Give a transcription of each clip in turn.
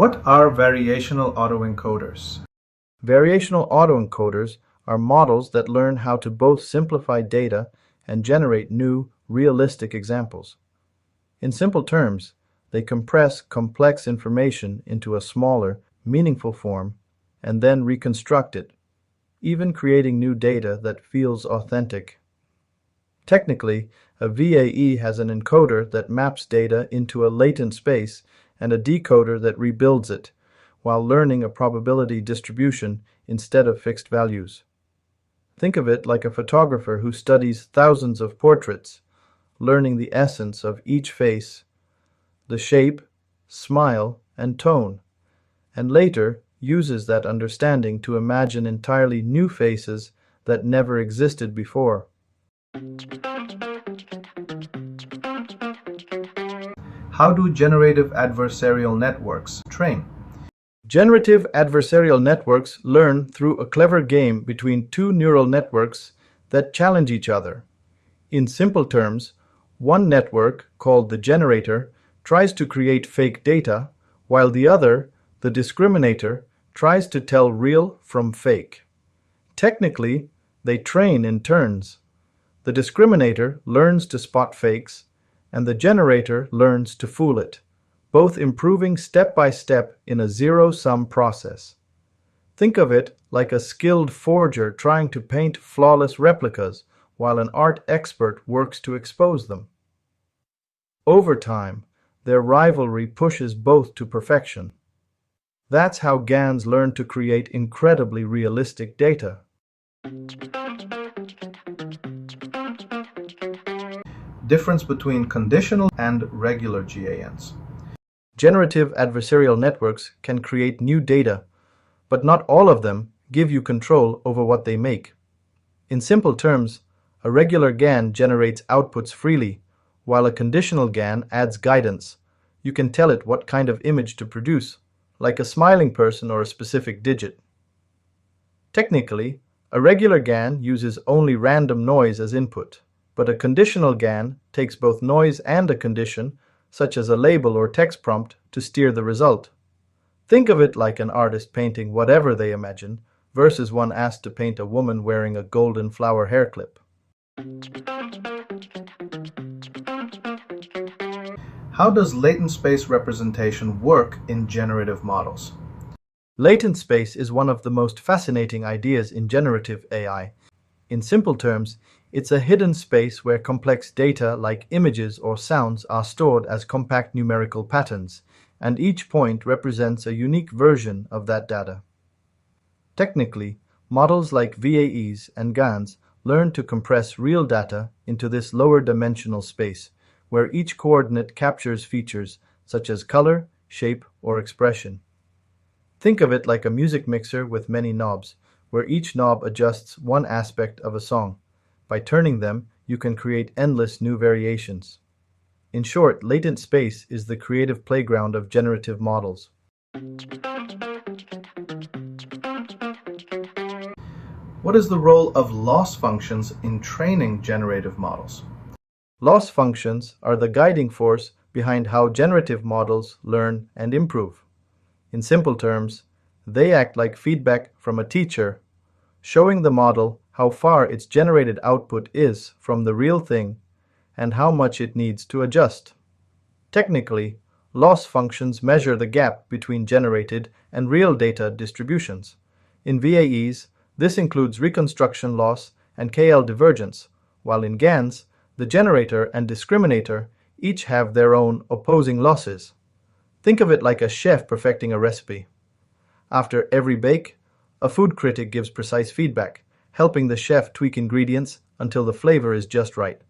What are variational autoencoders? Variational autoencoders are models that learn how to both simplify data and generate new, realistic examples. In simple terms, they compress complex information into a smaller, meaningful form and then reconstruct it, even creating new data that feels authentic. Technically, a VAE has an encoder that maps data into a latent space and a decoder that rebuilds it, while learning a probability distribution instead of fixed values. Think of it like a photographer who studies thousands of portraits, learning the essence of each face, the shape, smile, and tone, and later uses that understanding to imagine entirely new faces that never existed before. How do generative adversarial networks train? Generative adversarial networks learn through a clever game between two neural networks that challenge each other. In simple terms, one network, called the generator, tries to create fake data, while the other, the discriminator, tries to tell real from fake. Technically, they train in turns. The discriminator learns to spot fakes, and the generator learns to fool it, both improving step by step in a zero-sum process. Think of it like a skilled forger trying to paint flawless replicas while an art expert works to expose them. Over time, their rivalry pushes both to perfection. That's how GANs learn to create incredibly realistic data. Difference between conditional and regular GANs. Generative adversarial networks can create new data, but not all of them give you control over what they make. In simple terms, a regular GAN generates outputs freely, while a conditional GAN adds guidance. You can tell it what kind of image to produce, like a smiling person or a specific digit. Technically, a regular GAN uses only random noise as input, but a conditional GAN takes both noise and a condition, such as a label or text prompt, to steer the result. Think of it like an artist painting whatever they imagine versus one asked to paint a woman wearing a golden flower hair clip. How does latent space representation work in generative models? Latent space is one of the most fascinating ideas in generative AI. In simple terms, it's a hidden space where complex data like images or sounds are stored as compact numerical patterns, and each point represents a unique version of that data. Technically, models like VAEs and GANs learn to compress real data into this lower dimensional space, where each coordinate captures features such as color, shape, or expression. Think of it like a music mixer with many knobs, where each knob adjusts one aspect of a song. By turning them, you can create endless new variations. In short, latent space is the creative playground of generative models. What is the role of loss functions in training generative models? Loss functions are the guiding force behind how generative models learn and improve. In simple terms, they act like feedback from a teacher, showing the model how far its generated output is from the real thing and how much it needs to adjust. Technically, loss functions measure the gap between generated and real data distributions. In VAEs, this includes reconstruction loss and KL divergence, while in GANs, the generator and discriminator each have their own opposing losses. Think of it like a chef perfecting a recipe. After every bake, a food critic gives precise feedback, helping the chef tweak ingredients until the flavor is just right.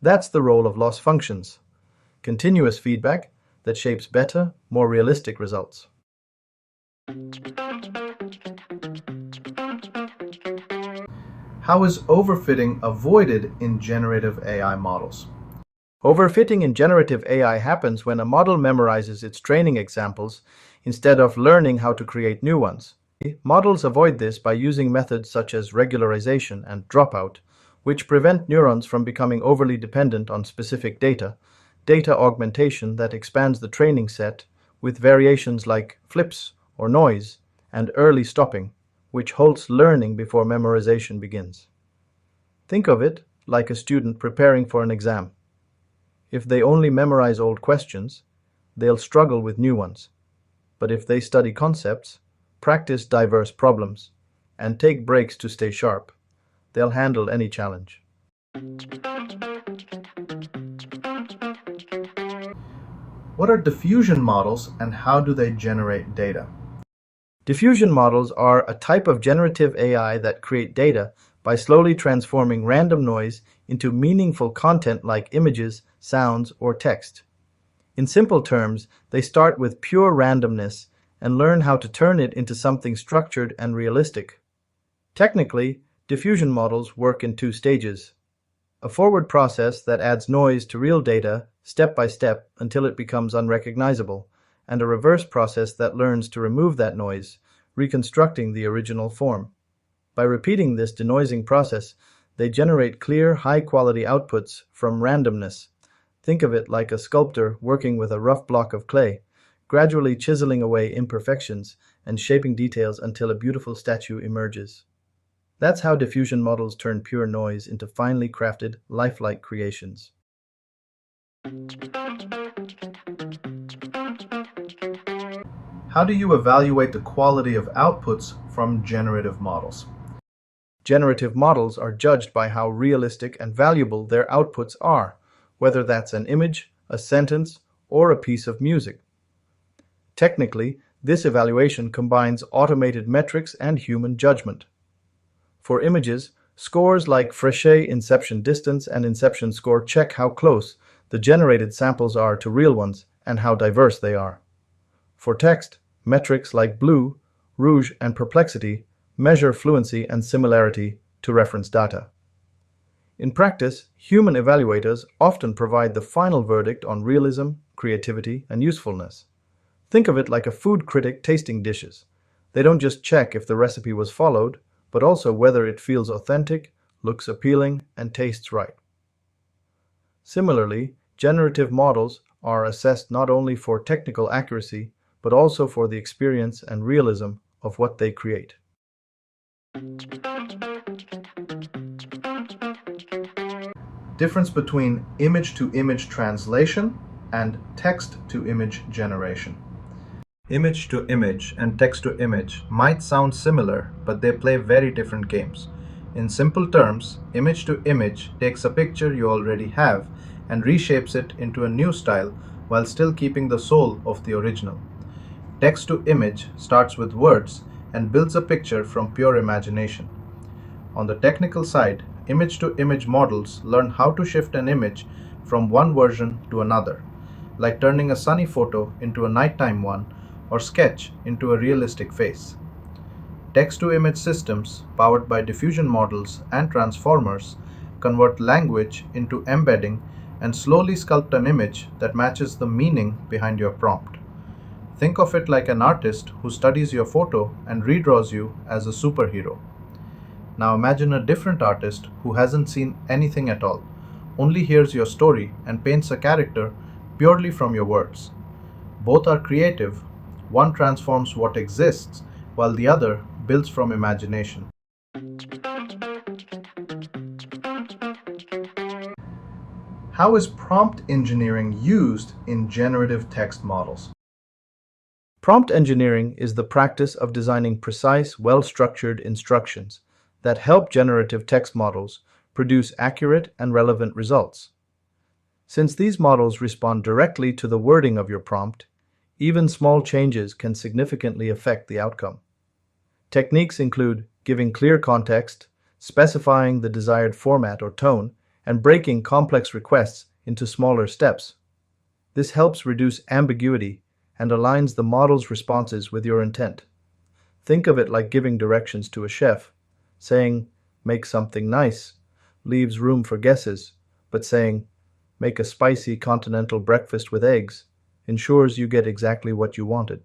That's the role of loss functions: continuous feedback that shapes better, more realistic results. How is overfitting avoided in generative AI models? Overfitting in generative AI happens when a model memorizes its training examples instead of learning how to create new ones. Models avoid this by using methods such as regularization and dropout, which prevent neurons from becoming overly dependent on specific data augmentation that expands the training set with variations like flips or noise and early stopping, which halts learning before memorization begins. Think of it like a student preparing for an exam. If they only memorize old questions, they'll struggle with new ones. But if they study concepts, practice diverse problems, and take breaks to stay sharp, they'll handle any challenge. What are diffusion models and how do they generate data? Diffusion models are a type of generative AI that create data by slowly transforming random noise into meaningful content like images, sounds, or text. In simple terms, they start with pure randomness and learn how to turn it into something structured and realistic. Technically, diffusion models work in two stages: a forward process that adds noise to real data step by step until it becomes unrecognizable, and a reverse process that learns to remove that noise, reconstructing the original form. By repeating this denoising process, they generate clear, high-quality outputs from randomness. Think of it like a sculptor working with a rough block of clay, gradually chiseling away imperfections and shaping details until a beautiful statue emerges. That's how diffusion models turn pure noise into finely crafted, lifelike creations. How do you evaluate the quality of outputs from generative models? Generative models are judged by how realistic and valuable their outputs are, whether that's an image, a sentence, or a piece of music. Technically, this evaluation combines automated metrics and human judgment. For images, scores like Fréchet inception distance and inception score check how close the generated samples are to real ones and how diverse they are. For text, metrics like blue, rouge, and perplexity measure fluency and similarity to reference data. In practice, human evaluators often provide the final verdict on realism, creativity, and usefulness. Think of it like a food critic tasting dishes. They don't just check if the recipe was followed, but also whether it feels authentic, looks appealing, and tastes right. Similarly, generative models are assessed not only for technical accuracy, but also for the experience and realism of what they create. Difference between image-to-image translation and text-to-image generation. Image-to-image and text-to-image might sound similar, but they play very different games. In simple terms, image-to-image takes a picture you already have and reshapes it into a new style while still keeping the soul of the original. Text-to-image starts with words and builds a picture from pure imagination. On the technical side, image-to-image models learn how to shift an image from one version to another, like turning a sunny photo into a nighttime one or sketch into a realistic face. Text-to-image systems, powered by diffusion models and transformers, convert language into embedding and slowly sculpt an image that matches the meaning behind your prompt. Think of it like an artist who studies your photo and redraws you as a superhero. Now imagine a different artist who hasn't seen anything at all, only hears your story and paints a character purely from your words. Both are creative. One transforms what exists, while the other builds from imagination. How is prompt engineering used in generative text models? Prompt engineering is the practice of designing precise, well-structured instructions that help generative text models produce accurate and relevant results. Since these models respond directly to the wording of your prompt, even small changes can significantly affect the outcome. Techniques include giving clear context, specifying the desired format or tone, and breaking complex requests into smaller steps. This helps reduce ambiguity and aligns the model's responses with your intent. Think of it like giving directions to a chef. Saying, "make something nice," leaves room for guesses, but saying, "make a spicy continental breakfast with eggs," ensures you get exactly what you wanted.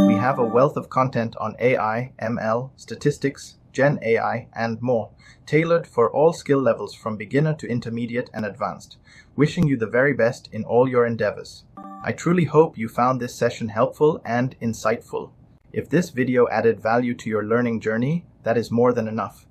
We have a wealth of content on AI, ML, statistics, Gen AI, and more, tailored for all skill levels from beginner to intermediate and advanced. Wishing you the very best in all your endeavors. I truly hope you found this session helpful and insightful. If this video added value to your learning journey, that is more than enough.